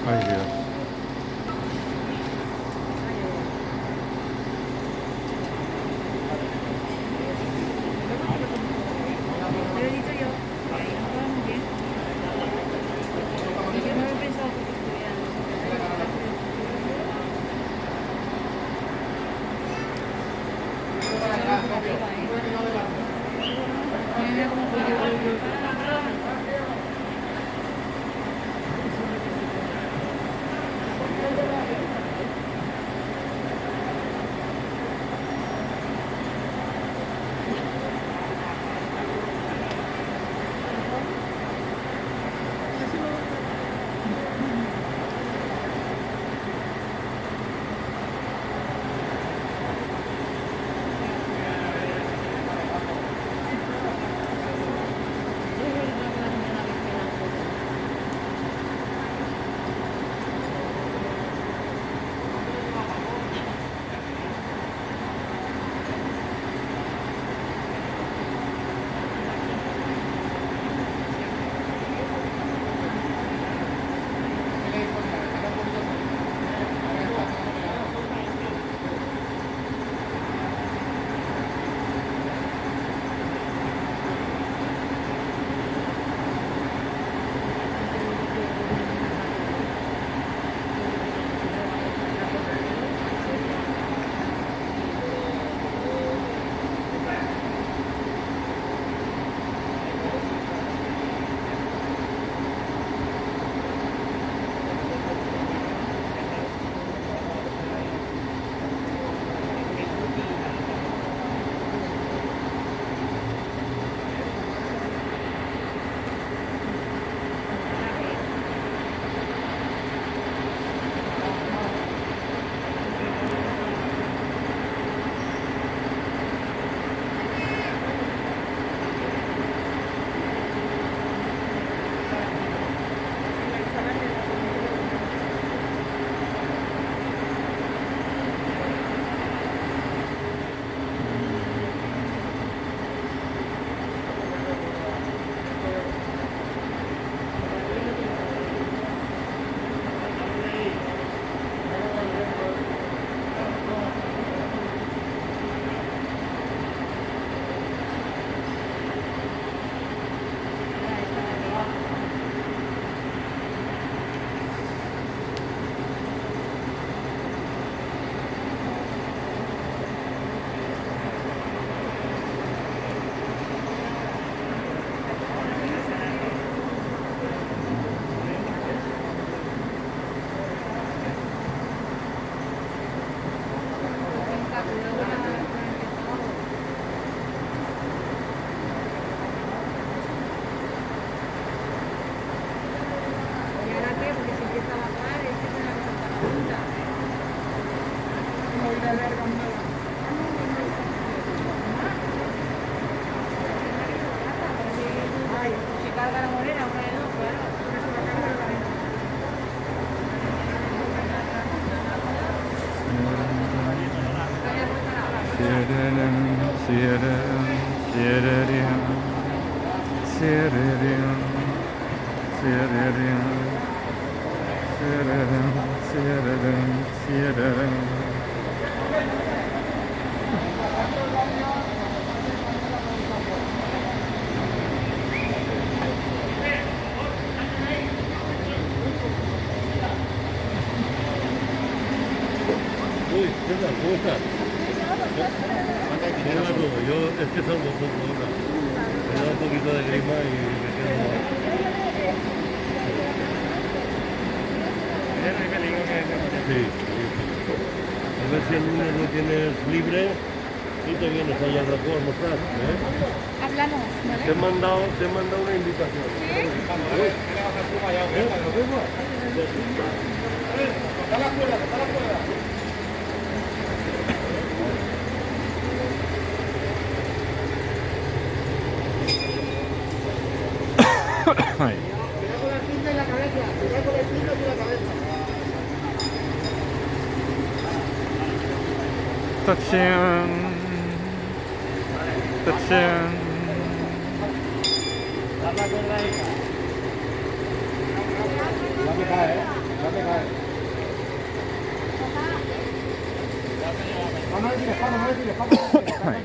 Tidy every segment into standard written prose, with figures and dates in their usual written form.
Ay, Dios. Lo he dicho yo, que ahí no va muy bien. Y yo no lo he pensado porque estuviera. Mira cómo Uy, ¿qué tal? ¿Cómo estás? ¿Cómo va todo? Yo es que salgo poco ahora. Me da un poquito de grima y me quedo... Sí, sí. A ver si el lunes lo tienes libre y te vienes ahí al Rapo a almorzar. ¿Eh? hablamos, ¿vale? Te he mandado una invitación. ¿Eh? ¿Nos vemos? ¡Está la cuerda, está la cuerda! Ay. Cuidado con la cinta y la cabeza. Cuidado con la cinta y la cabeza. Tachán. Tachán. La que cae, ¿eh? La que はい。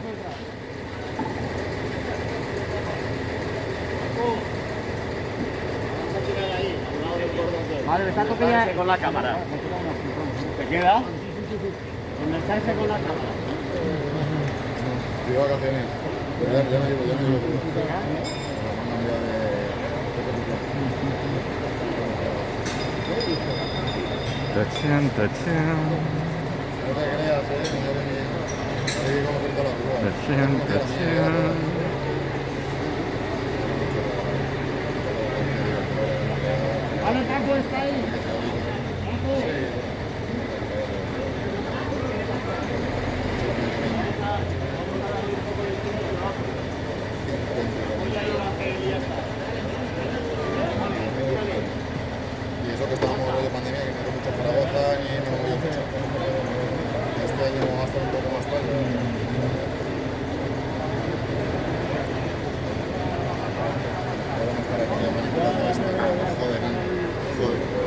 Vale, está copiando con la cámara. ¿Te queda? Enlazarse con la cámara. Llevo vacaciones. Ya no llevo. Tachan, tachan. No te creas, ahí como corto la púa. Tachan, tachan. Vale, Paco, está ahí. Y eso que estábamos de pandemia, que no era mucho Zaragoza, ni no me voy mucho. Este año vamos a estar un poco más tarde. Ahora vamos a estar aquí manipulando esto. Joder, joder.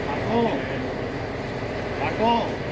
Paco. Paco.